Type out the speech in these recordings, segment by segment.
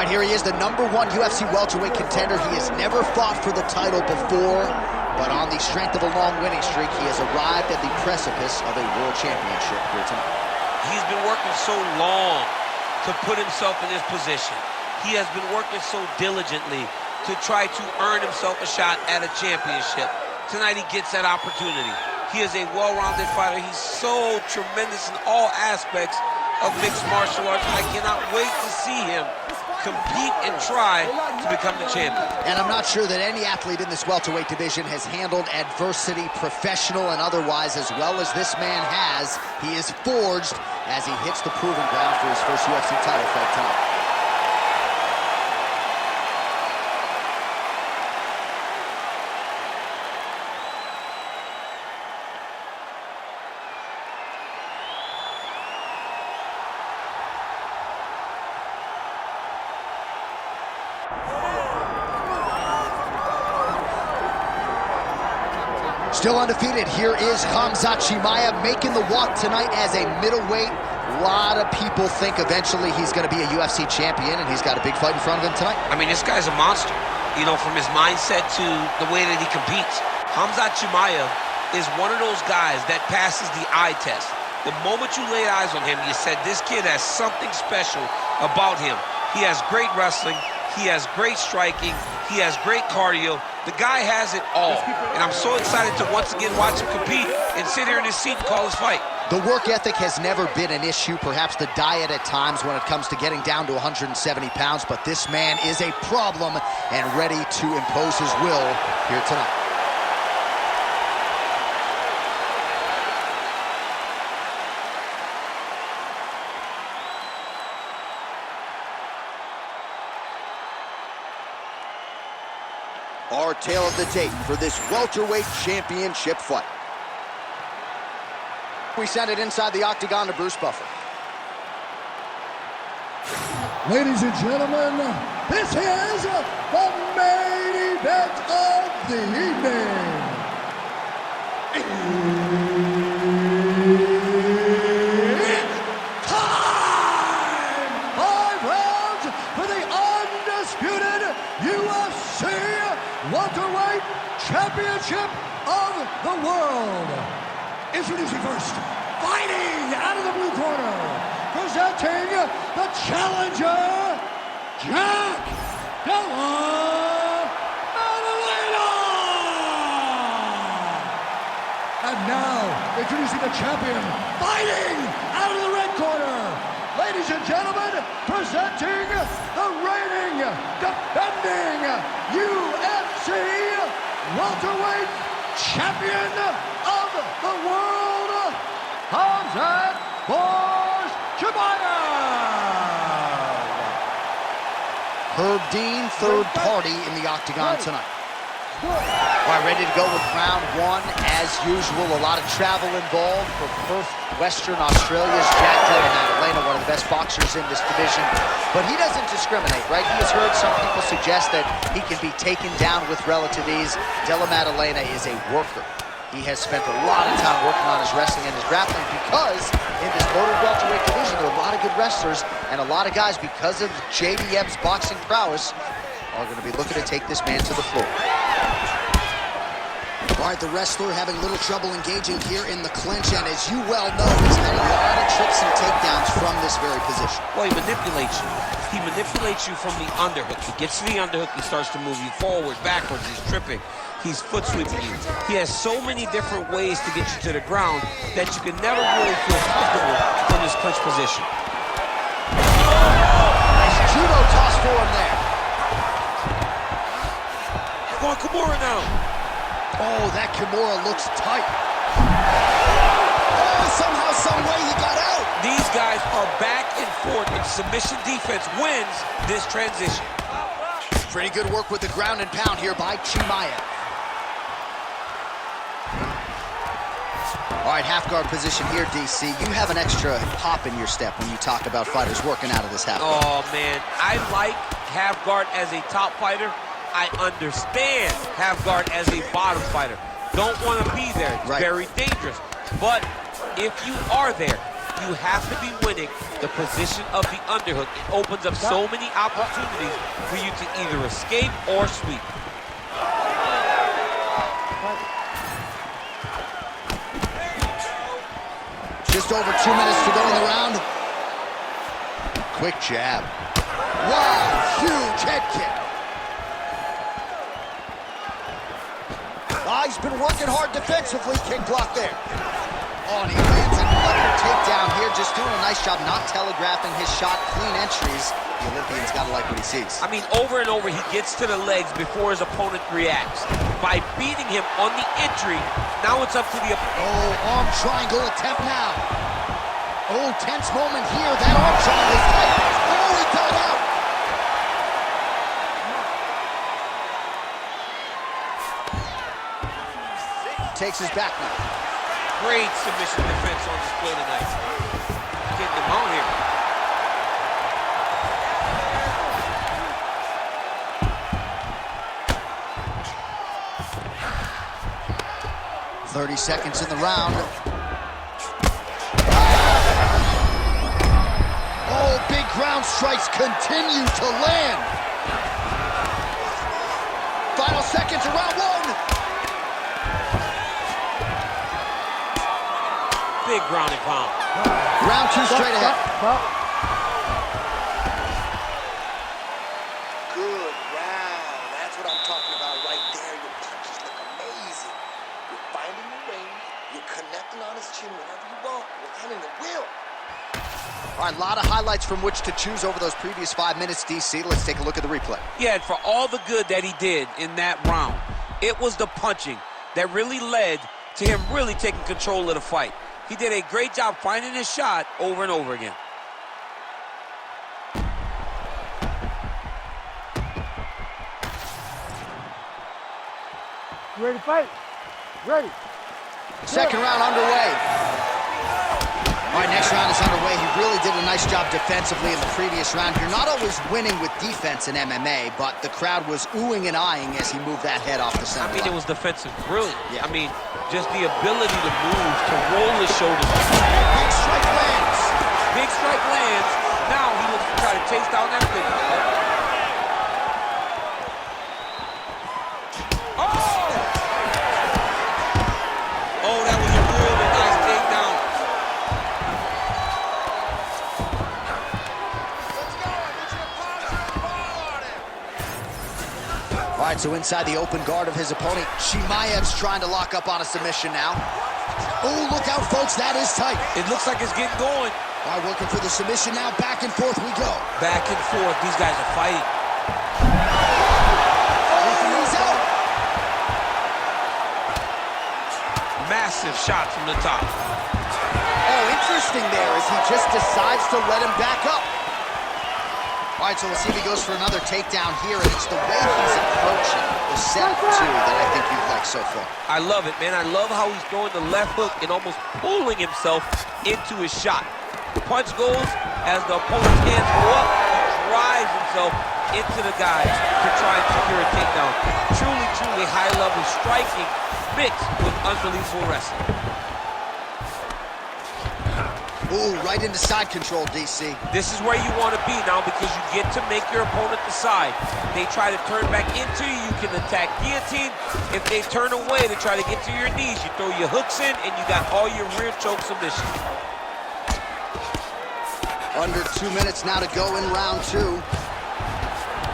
right, here he is, the #1 UFC welterweight contender. He has never fought for the title before, but on the strength of a long winning streak, he has arrived at the precipice of a world championship here tonight. He's been working so long to put himself in this position. He has been working so diligently to try to earn himself a shot at a championship. Tonight he gets that opportunity. He is a well-rounded fighter. He's so tremendous in all aspects of mixed martial arts. I cannot wait to see him compete and try to become the champion. And I'm not sure that any athlete in this welterweight division has handled adversity, professional and otherwise, as well as this man has. He is forged as he hits the proving ground for his first UFC title fight tonight. Still undefeated, here is Khamzat Chimaev making the walk tonight as a middleweight. A lot of people think eventually he's going to be a UFC champion, and he's got a big fight in front of him tonight. I mean, this guy's a monster, you know, from his mindset to the way that he competes. Khamzat Chimaev is one of those guys that passes the eye test. The moment you lay eyes on him, you said, this kid has something special about him. He has great wrestling, he has great striking, he has great cardio. The guy has it all, and I'm so excited to once again watch him compete and sit here in his seat and call his fight. The work ethic has never been an issue, perhaps the diet at times when it comes to getting down to 170 pounds, but this man is a problem and ready to impose his will here tonight. Our tale of the tape for this welterweight championship fight. We send it inside the octagon to Bruce Buffer. Ladies and gentlemen, this is the main event of the evening. It's time! 5 rounds for the undisputed UFC welterweight championship of the world. Introducing first, fighting out of the blue corner, presenting the challenger, Jack Della Maddalena. And now, introducing the champion, fighting out of the red corner, ladies and gentlemen, presenting the reigning, defending UFC welterweight champion of the world, Khamzat Chimaev. Herb Dean, third party in the octagon tonight. All right, ready to go with round 1. As usual, a lot of travel involved for Perth, Western Australia's Jack Della Maddalena, one of the best boxers in this division. But he doesn't discriminate, right? He has heard some people suggest that he can be taken down with relative ease. Della Maddalena is a worker. He has spent a lot of time working on his wrestling and his grappling because in this loaded welterweight division, there are a lot of good wrestlers and a lot of guys, because of JDM's boxing prowess, are going to be looking to take this man to the floor. All right, the wrestler having a little trouble engaging here in the clinch, and as you well know, he's had a lot of tricks and takedowns from this very position. Well, he manipulates you. He manipulates you from the underhook. He gets to the underhook, he starts to move you forward, backwards, he's tripping. He's foot sweeping you. He has so many different ways to get you to the ground that you can never really feel comfortable in this clinch position. Nice judo toss for him there. Go on, Kimura now. Oh, that Kimura looks tight. Oh, somehow, some way he got out. These guys are back and forth, and submission defense wins this transition. Pretty good work with the ground and pound here by Chimaev. All right, half guard position here, DC. You have an extra hop in your step when you talk about fighters working out of this half guard. Oh, man, I like half guard as a top fighter. I understand half guard as a bottom fighter. Don't want to be there. It's very dangerous. But if you are there, You have to be winning the position of the underhook. It opens up so many opportunities for you to either escape or sweep. Just over 2 minutes to go in the round. Quick jab. Wow, huge head kick. Ah, he's been working hard defensively. Kick block there. Oh, and he lands another takedown here. Just doing a nice job not telegraphing his shot. Clean entries. The Olympian's got to like what he sees. I mean, over and over, he gets to the legs before his opponent reacts. By beating him on the entry, now it's up to the opponent. Oh, arm triangle attempt now. Oh, tense moment here. That arm triangle is tight. Oh, he got out. Takes his back now. Great submission defense on display tonight. Getting him on here. "30 seconds in the round. Oh, big ground strikes continue to land. Final seconds of round one. Big ground and pound. Round two straight ahead. Good round. That's what I'm talking about right there. Your punches look amazing. You're finding the range. You're connecting on his chin whenever you want. You're landing the wheel. All right, a lot of highlights from which to choose over those previous 5 minutes, DC. Let's take a look at the replay. Yeah, and for all the good that he did in that round, it was the punching that really led to him really taking control of the fight. He did a great job finding his shot over and over again. You ready to fight? Ready. Second round underway. All right, next round is underway. He really did a nice job defensively in the previous round. You're not always winning with defense in MMA, but the crowd was oohing and eyeing as he moved that head off the center line. It was defensive brilliant. Yeah. I mean, just the ability to move, to roll his shoulders. Big strike lands. Big strike lands. Now he looks to try to chase down that finish. Oh, that was a really nice takedown. All right, so inside the open guard of his opponent, Chimaev's trying to lock up on a submission now. Oh, look out, folks, that is tight. It looks like it's getting going. All right, working for the submission now. Back and forth we go. Back and forth, these guys are fighting. Oh, he's out. Massive shot from the top. Oh, interesting there as he just decides to let him back up. All right, so we'll see if he goes for another takedown here, and it's the way he's approaching the set two that I think you've liked so far. I love it, man. I love how he's throwing the left hook and almost pulling himself into his shot. The punch goes as the opponent's hands go up. He drives himself into the guy to try and secure a takedown. Truly, truly high-level striking mixed with unbelievable wrestling. Ooh, right into side control, DC. This is where you want to be now because you get to make your opponent decide. They try to turn back into you, you can attack guillotine. If they turn away to try to get to your knees, you throw your hooks in and you got all your rear choke submissions. Under 2 minutes now to go in round two.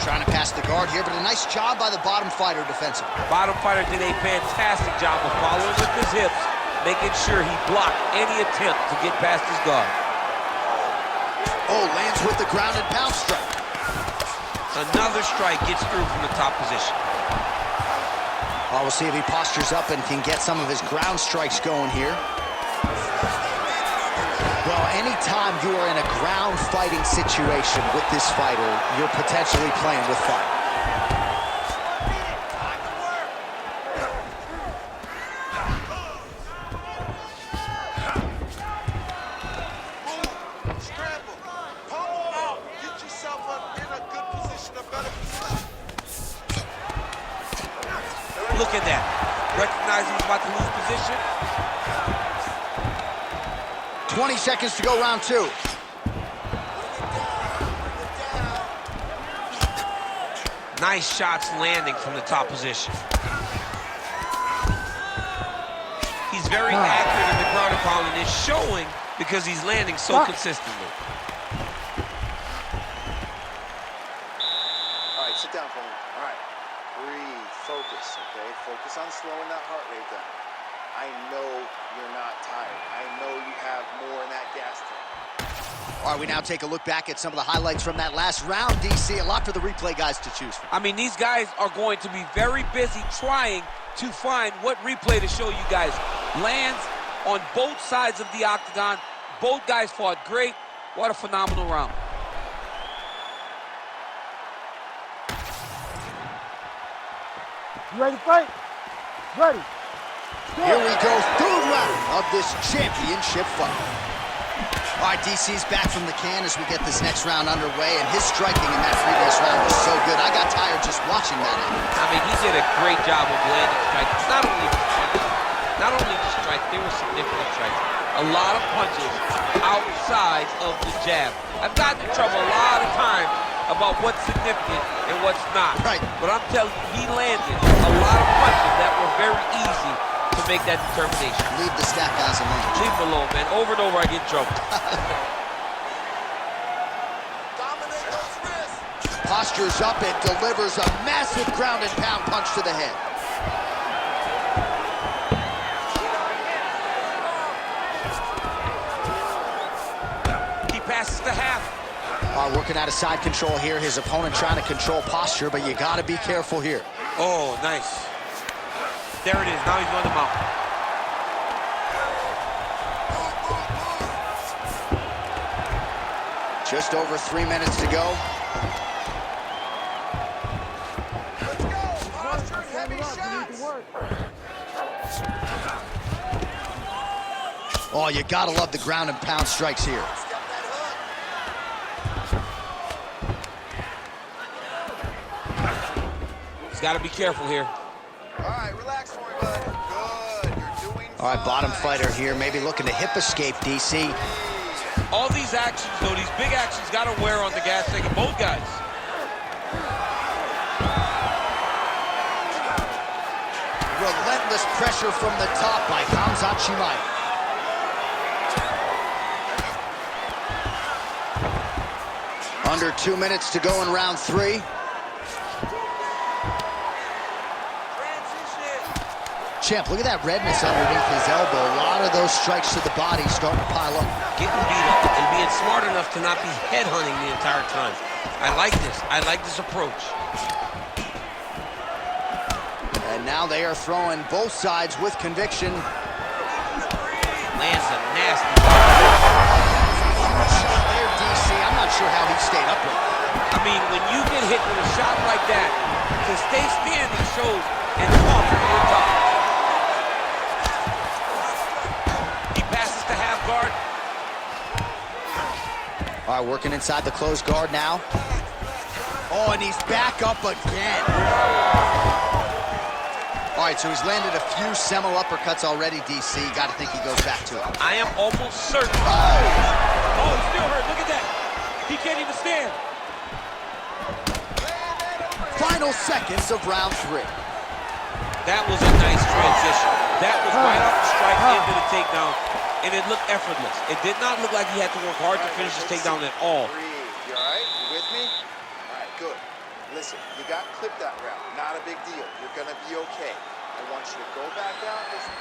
Trying to pass the guard here, but a nice job by the bottom fighter defensively. Bottom fighter did a fantastic job of following with his hips, making sure he blocked any attempt to get past his guard. Oh, lands with the ground and pound strike. Another strike gets through from the top position. Well, we'll see if he postures up and can get some of his ground strikes going here. Well, anytime you are in a ground fighting situation with this fighter, you're potentially playing with fire. Look at that. Recognizing he's about to lose position. 20 seconds to go, round 2. Nice shots landing from the top position. He's very accurate in the ground and pound, and it's showing because he's landing so consistently. All right, sit down for me. All right, breathe, focus, okay? Focus on slowing that heart rate down. I know you're not tired. I know you have more in that gas tank. All right, we now take a look back at some of the highlights from that last round, DC. A lot for the replay guys to choose from. I mean, these guys are going to be very busy trying to find what replay to show you guys. Lands on both sides of the octagon. Both guys fought great. What a phenomenal round. You ready to fight? Ready. Here we go, third round of this championship fight. All right, DC's back from the can as we get this next round underway, and his striking in that previous round was so good. I got tired just watching that. I mean, he did a great job of landing strikes. Not only the strikes, they were significant strikes. A lot of punches outside of the jab. I've gotten in trouble a lot of times about what's significant and what's not. Right. But I'm telling you, he landed a lot of punches that were very easy to make that determination. Leave the stat guys alone. Leave him alone, man. Over and over, I get in trouble. Postures up and delivers a massive ground and pound punch to the head. He passes the half. Working out of side control here. His opponent trying to control posture, but you got to be careful here. Oh, nice. There it is. Now he's on the mount. Just over 3 minutes to go. Let's go. Posture, heavy shots. Oh, you got to love the ground and pound strikes here. He's got to be careful here. All right, relax for me, bud. Good. You're doing All right, fine. bottom fighter here, maybe looking to hip escape, DC. All these actions, though, these big actions got to wear on the gas tank of both guys. Relentless pressure from the top by Khamzat Chimaev. Under 2 minutes to go in round 3. Champ, look at that redness underneath his elbow. A lot of those strikes to the body starting to pile up. Getting beat up and being smart enough to not be headhunting the entire time. I like this. I like this approach. And now they are throwing both sides with conviction. Lands a nasty Shot there, DC. I'm not sure how he stayed upright. I mean, when you get hit with a shot like that, to stay standing shows and talk to your top. He passes the half guard. All right, working inside the closed guard now. Oh, and he's back up again. All right, so he's landed a few seminal uppercuts already, DC. Got to think he goes back to it. I am almost certain. Oh! Oh, he's still hurt. Look at that. He can't even stand. Final seconds of round 3. That was a nice transition. That was right off the strike into the takedown, and it looked effortless. It did not look like he had to work hard to finish his takedown at all. Breathe. You all right? You with me? All right, good. Listen, you got clipped that round. Not a big deal. You're going to be okay. I want you to go back out. Listen.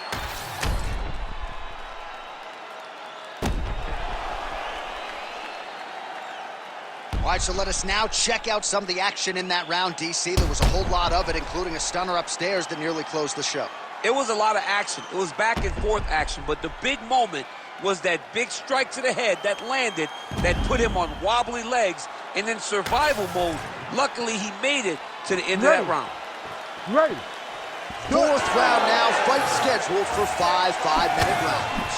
All right, so let us now check out some of the action in that round, DC. There was a whole lot of it, including a stunner upstairs that nearly closed the show. It was a lot of action. It was back and forth action, but the big moment was that big strike to the head that landed, that put him on wobbly legs, and in survival mode, luckily he made it to the end of that round. Ready. Fourth round now, fight scheduled for 5 5-minute rounds.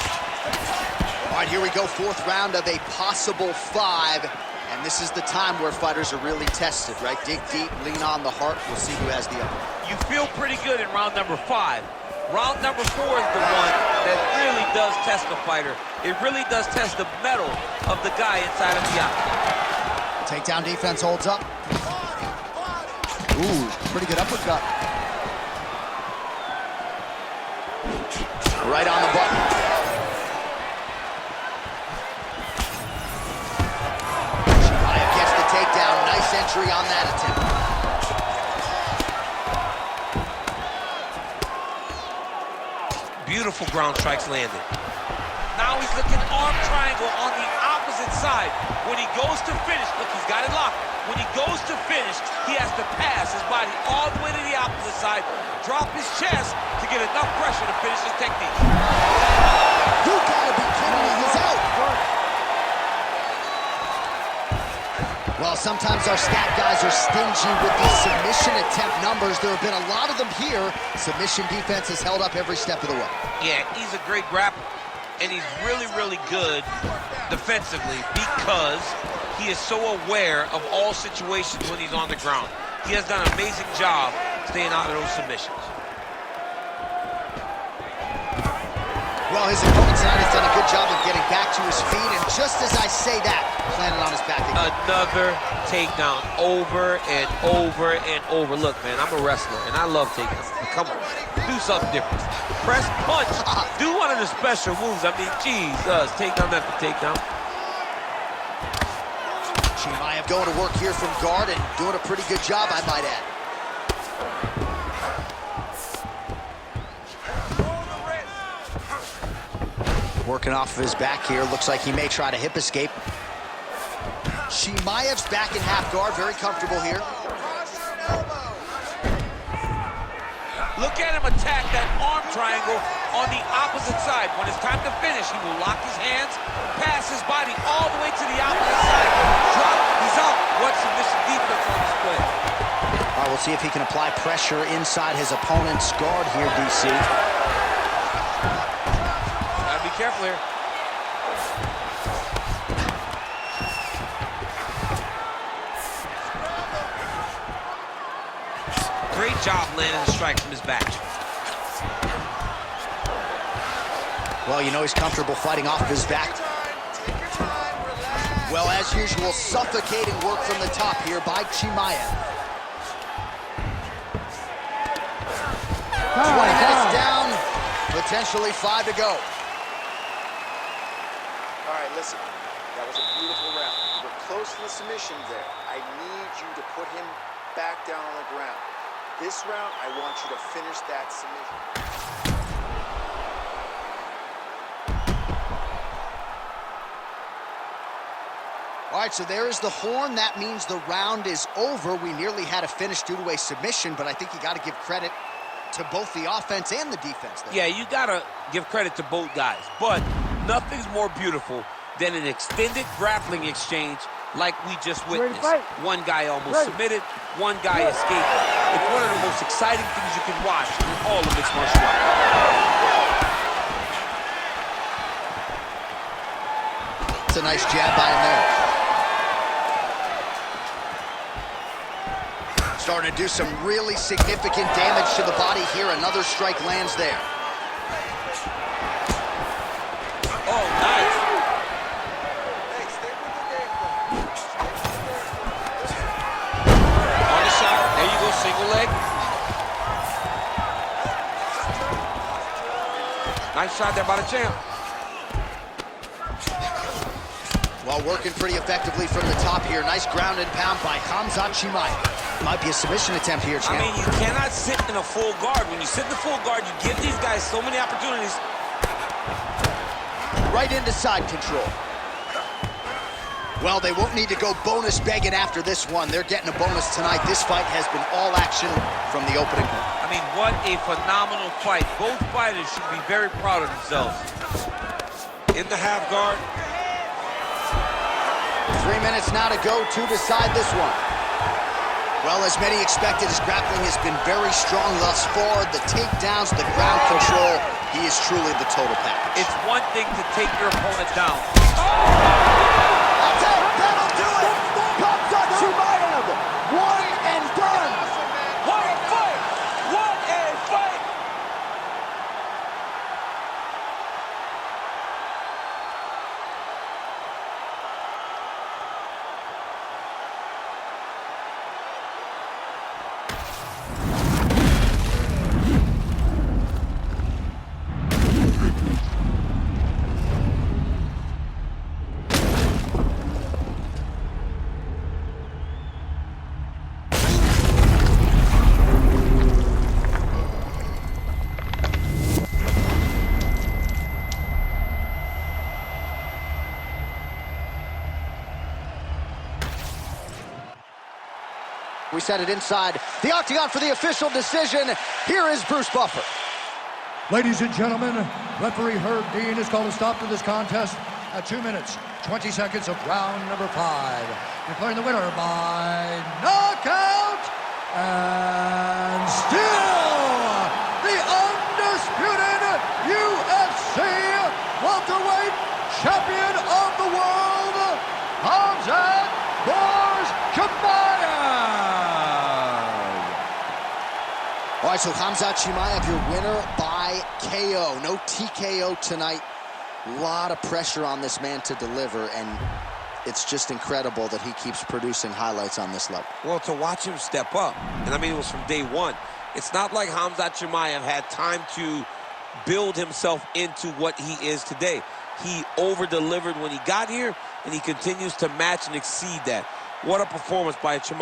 All right, here we go, fourth round of a possible 5. And this is the time where fighters are really tested, right? Dig deep, lean on the heart. We'll see who has the upper. You feel pretty good in round number 5. Round number 4 is the one that really does test the fighter. It really does test the mettle of the guy inside of the octagon. Takedown defense holds up. Ooh, pretty good uppercut. Right on the button. Chimaev gets the takedown. Nice entry on that attempt. Beautiful ground strikes landed. Now he's looking arm triangle on the opposite side. When he goes to finish, look, he's got it locked. When he goes to finish, he has to pass his body all the way to the opposite side, drop his chest to get enough pressure to finish his technique. You gotta be kidding me, he's out. Well, sometimes our stat guys are stingy with these submission attempt numbers. There have been a lot of them here. Submission defense has held up every step of the way. Yeah, he's a great grappler, and he's really, really good defensively because he is so aware of all situations when he's on the ground. He has done an amazing job staying out of those submissions. Well, his opponent tonight has done a good job of getting back to his feet, and just as I say that, landed on his back again. Another takedown over and over and over. Look, man, I'm a wrestler, and I love takedowns. Come on, do something different. Press, punch, do one of the special moves. I mean, Jesus, takedown after takedown. Chimaev going to work here from guard and doing a pretty good job, I might add. Working off of his back here. Looks like he may try to hip escape. Chimaev's back in half guard. Very comfortable here. Look at him attack that arm triangle on the opposite side. When it's time to finish, he will lock his hands, pass his body all the way to the opposite side. Drop, he's out. What submission defense on display. All right, we'll see if he can apply pressure inside his opponent's guard here, DC. Gotta be careful here. Great job landing the strike from his back. Well, you know he's comfortable fighting off of his back. Well, as usual, suffocating work from the top here by Chimaev. 20 minutes down, potentially 5 to go. All right, listen. That was a beautiful round. You were close to the submission there. I need you to put him back down on the ground. This round, I want you to finish that submission. All right, so there is the horn. That means the round is over. We nearly had a finish due to a submission, but I think you got to give credit to both the offense and the defense there. Yeah, you got to give credit to both guys, but nothing's more beautiful than an extended grappling exchange like we just witnessed. One guy almost submitted, one guy escaped. It's one of the most exciting things you can watch in all of mixed martial arts. It's a nice jab by him there. Starting to do some really significant damage to the body here. Another strike lands there. Oh, nice. On the shot. There you go, single leg. Nice shot there by the champ. Well, working pretty effectively from the top here. Nice ground and pound by Khamzat Chimaev. Might be a submission attempt here, champ. I mean, you cannot sit in a full guard. When you sit in the full guard, you give these guys so many opportunities. Right into side control. Well, they won't need to go bonus begging after this one. They're getting a bonus tonight. This fight has been all action from the opening. I mean, what a phenomenal fight. Both fighters should be very proud of themselves. In the half guard. 3 minutes now to go to decide this one. Well, as many expected, his grappling has been very strong thus far. The takedowns, the ground control, he is truly the total package. It's one thing to take your opponent down. That's it! That'll do it! Khamzat Chimaev! One and done! What a fight! What a fight! We set it inside the octagon for the official decision. Here is Bruce Buffer. Ladies and gentlemen, referee Herb Dean has called a stop to this contest at 2 minutes, 20 seconds of round number 5. Declaring the winner by knockout and still the undisputed UFC welterweight champion of the world, Khamzat Chimaev. All right, so Khamzat Chimaev, your winner by KO. No TKO tonight. A lot of pressure on this man to deliver, and it's just incredible that he keeps producing highlights on this level. Well, to watch him step up, and I mean, it was from day one. It's not like Khamzat Chimaev had time to build himself into what he is today. He over-delivered when he got here, and he continues to match and exceed that. What a performance by Chimaev.